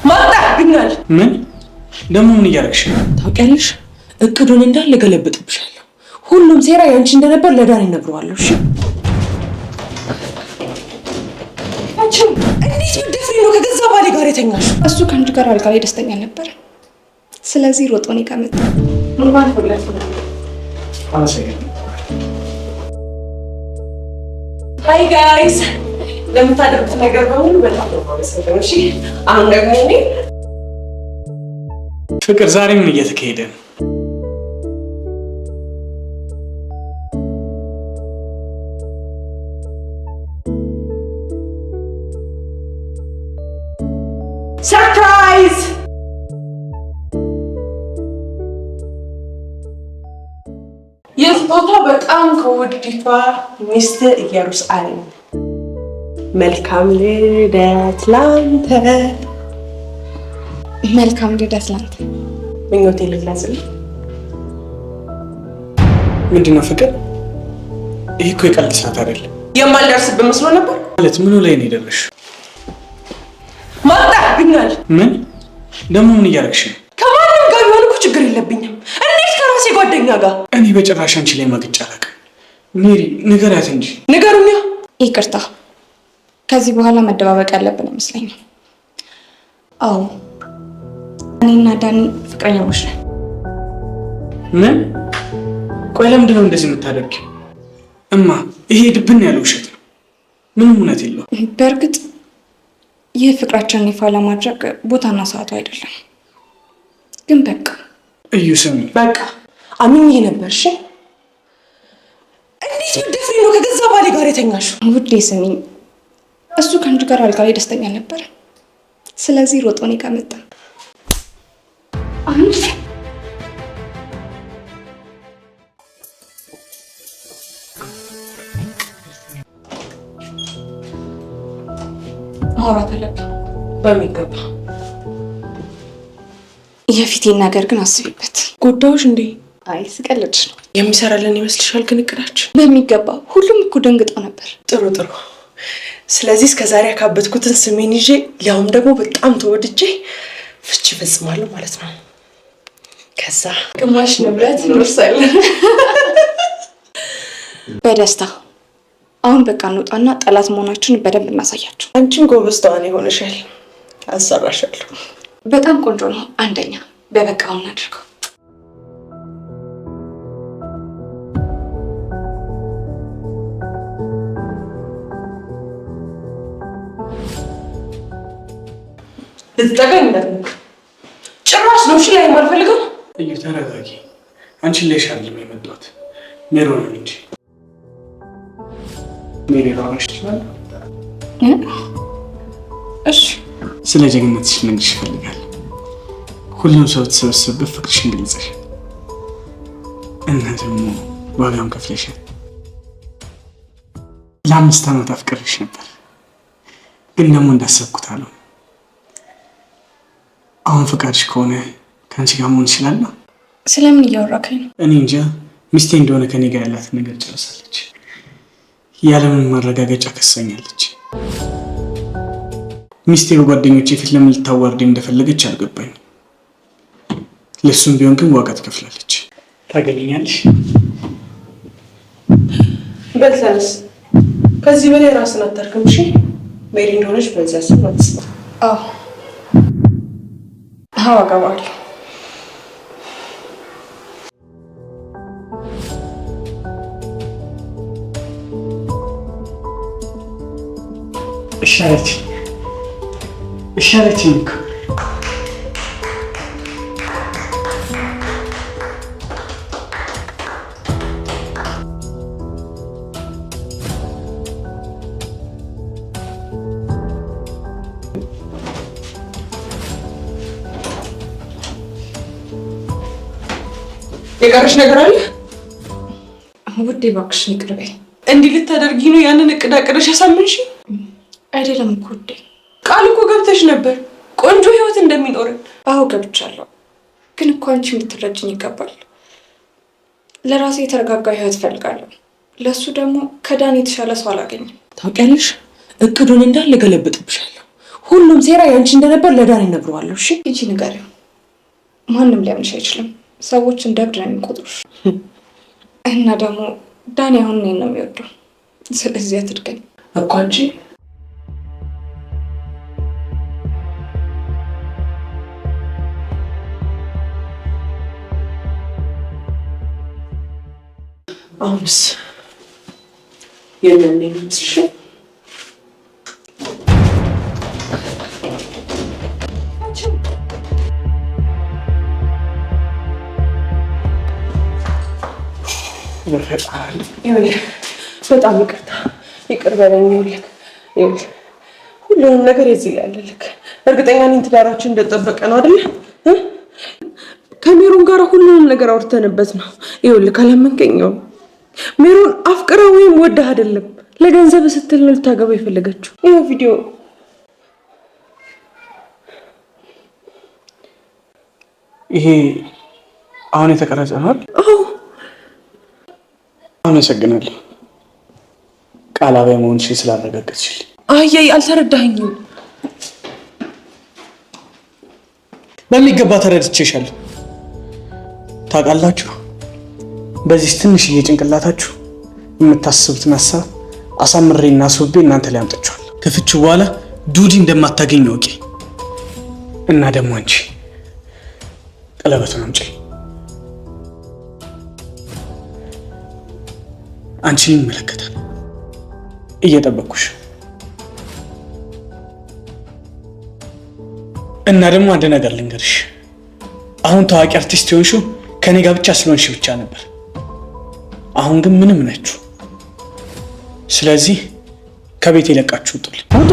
ማጣብኛል። ምን ደግሞ ምን እያደረግሽ ነው? ታውቂያለሽ፣ እቅዱን እንዳለ ገለብጥብሻለሁ። ሁሉም ሴራ ያንቺ እንደነበር ለዳን እነግረዋለሁ። እሺ አንቺም እንዴት ብትደፍሪ ነው ከገዛ ባሌ ጋር የተኛሽ? እሱ ከአንቺ ጋር አልጋ ላይ ደስተኛ ነበር። ስለዚህ ሮጦ እኔ ጋር መጣ። ኖርማል ሁለት ሃይ ጋይስ፣ ለምታደርጉት ነገር በሙሉ በጣም ነው የማመሰግነው። እሺ አሁን ደግሞ እኔ ፍቅር ዛሬ ምን እየተካሄደ ነው? ሰርፕራይዝ! የስጦታ በጣም ከውዲቷ ሚስት ኢየሩሳሌም መልካም ልደት ላንተ። መልካም ልደት ላንተ። ምኞቴ ልግለጽልህ። ምንድነው ፍቅር? ይሄ እኮ የቀልድ ሰዓት አይደለም። የማልደርስብህ መስሎ ነበር ማለት ምኑ ላይ ነው የደረስሽው? ማጣብኛል። ምን ደግሞ ምን እያደረግሽ ነው? ከማንም ጋር ቢሆን እኮ ችግር የለብኝም። እንዴት ከራሴ ጓደኛ ጋር? እኔ በጭራሽ አንቺ ላይ ማግጫ አላውቅም። ሜሪ ንገሪያት እንጂ። ንገሩኛ። ይቅርታ፣ ከዚህ በኋላ መደባበቅ ያለብን አይመስለኝም። አዎ እኔና ዳኒ ፍቅረኛሞች ነን። ምን? ቆይ ለምንድን ነው እንደዚህ የምታደርጊው? እማ ይሄ ድብን ያለ ውሸት ነው። ምንም እውነት የለውም። በእርግጥ ይህ ፍቅራችንን ይፋ ለማድረግ ቦታና ሰዓቱ አይደለም። ግን በቃ እዩ ስሚ፣ በቃ አምኜ ነበር። እሺ እንዴት ብትደፍሪ ነው ከገዛ ባሌ ጋር የተኛሽው? ውዴ ስሚኝ፣ እሱ ከአንቺ ጋር አልጋ ላይ ደስተኛ ነበር። ስለዚህ ሮጦ እኔ ጋር መጣ። ማውራት አለብን በሚገባ። የፊቴን ነገር ግን አስቢበት። ጎዳዎች እንዴ? አይ ስቀልድሽ ነው። የሚሰራልን ይመስልሻል? ግን እቅዳችን በሚገባ። ሁሉም እኮ ደንግጠው ነበር። ጥሩ ጥሩ። ስለዚህ እስከዛሬ ያካበትኩትን ስሜን ይዤ ያውም ደግሞ በጣም ተወድጄ ፍቺ እፈጽማለሁ ማለት ነው። ከዛ ግማሽ ንብረት እንወርሳለን። በደስታ። አሁን በቃ እንውጣና ጠላት መሆናችንን በደንብ እናሳያቸው። አንቺም ጎበዝ ተዋናይ ሆነሻል። አሰራሻለሁ። በጣም ቆንጆ ነው። አንደኛ በበቃው እናድርገው። ልትጠቀኝ እንዳትሞክር ጭራሽ ነው። እሺ ላይ የማልፈልገው። እዩ ተረጋጊ። አንቺን ላይሽ አይደለም የመጣሁት ሜሮንን እንጂ። ሜሪ ራሽ ይችላል። እሺ ስለ ጀግንነትሽ ልነግርሽ እፈልጋለሁ። ሁሉም ሰው ተሰበሰበበት ፍቅርሽን ገልጸሻል እና ደግሞ ዋጋም ከፍለሻል። ለ5 ዓመት አፍቅሬሽ ነበር፣ ግን ደግሞ እንዳሰብኩት አለው። አሁን ፈቃድሽ ከሆነ ከአንቺ ጋር መሆን እችላለሁ። ስለምን እያወራከኝ ነው? እኔ እንጃ። ሚስቴ እንደሆነ ከኔ ጋር ያላትን ነገር ጨርሳለች። ያለምንም ማረጋገጫ ከሳኛለች። ሚስቴ በጓደኞቼ ፊት ለምን ልታዋርድ እንደፈለገች አልገባኝ። ለሱም ቢሆን ግን ዋጋ ትከፍላለች። ታገለኛለሽ? በልተንስ ከዚህ በላይ ራስን አታርክም። እሺ ሜሪ እንደሆነች በዚያ ስም አትስማ። አዎ አገባለሁ። እሻለችኝ እኮ። የቀረሽ ነገር አለ? ውዴ እባክሽን ይቅር በይ። እንዲህ ልታደርጊ ነው ያንን እቅድ አቅደሽ ያሳምንሽ? አይደለም እኮ ውዴ፣ ቃል እኮ ገብተሽ ነበር ቆንጆ ህይወት እንደሚኖረን። አዎ ገብቻለሁ፣ ግን እኮ አንቺ የምትረጅኝ ይገባል። ለራሴ የተረጋጋ ህይወት ፈልጋለሁ። ለሱ ደግሞ ከዳኒ የተሻለ ሰው አላገኝም። ታውቂያለሽ፣ እቅዱን እንዳለ ገለብጥብሻለሁ። ሁሉም ሴራ ያንቺ እንደነበር ለዳኒ እነግረዋለሁ። እሺ ይቺ ንገሪው። ማንም ሊያምንሽ አይችልም። ሰዎች እንደ እብድ ነው የሚቆጥሩሽ። እና ደግሞ ዳኒ አሁን እኔን ነው የሚወደው። ስለዚህ አትድገኝ እኮ አንቺ አሁንስ የነኔ ምስሽ በጣም ይቅር በለኝ። ይኸውልህ ሁሉንም ነገር የዚህ ላይ ያለልክ እርግጠኛ ነኝ ትዳራችን እንደጠበቀ ነው አይደል? ከሜሮን ጋር ሁሉንም ነገር አውርተንበት ነው። ይኸውልህ ካላመንከኝ ሜሮን አፍቅራ ወይም ወዳ አይደለም ለገንዘብ ስትል ነው ልታገባ የፈለገችው። ይሄ ቪዲዮ ይሄ አሁን የተቀረጸ ነው። አዎ አመሰግናለሁ ቃላዊ መሆንሽን ስላረጋገጥሽልኝ። አይ አልተረዳኸኝም። በሚገባ ተረድቼሻለሁ። ታውቃላችሁ በዚህ ትንሽዬ ጭንቅላታችሁ የምታስቡትን ሀሳብ አሳምሬና አስውቤ እናንተ ላይ አምጥቻለሁ። ከፍቹ በኋላ ዱዲ እንደማታገኝ ወቂ እና ደግሞ አንቺ ቀለበቱን አምጪ። አንቺን ይመለከታል። እየጠበቅኩሽ እና ደግሞ አንድ ነገር ልንገርሽ። አሁን ታዋቂ አርቲስት የሆንሽው ከኔ ጋር ብቻ ስለሆንሽ ብቻ ነበር። አሁን ግን ምንም ናችሁ። ስለዚህ ከቤት የለቃችሁ ውጡልኝ። ውጡ።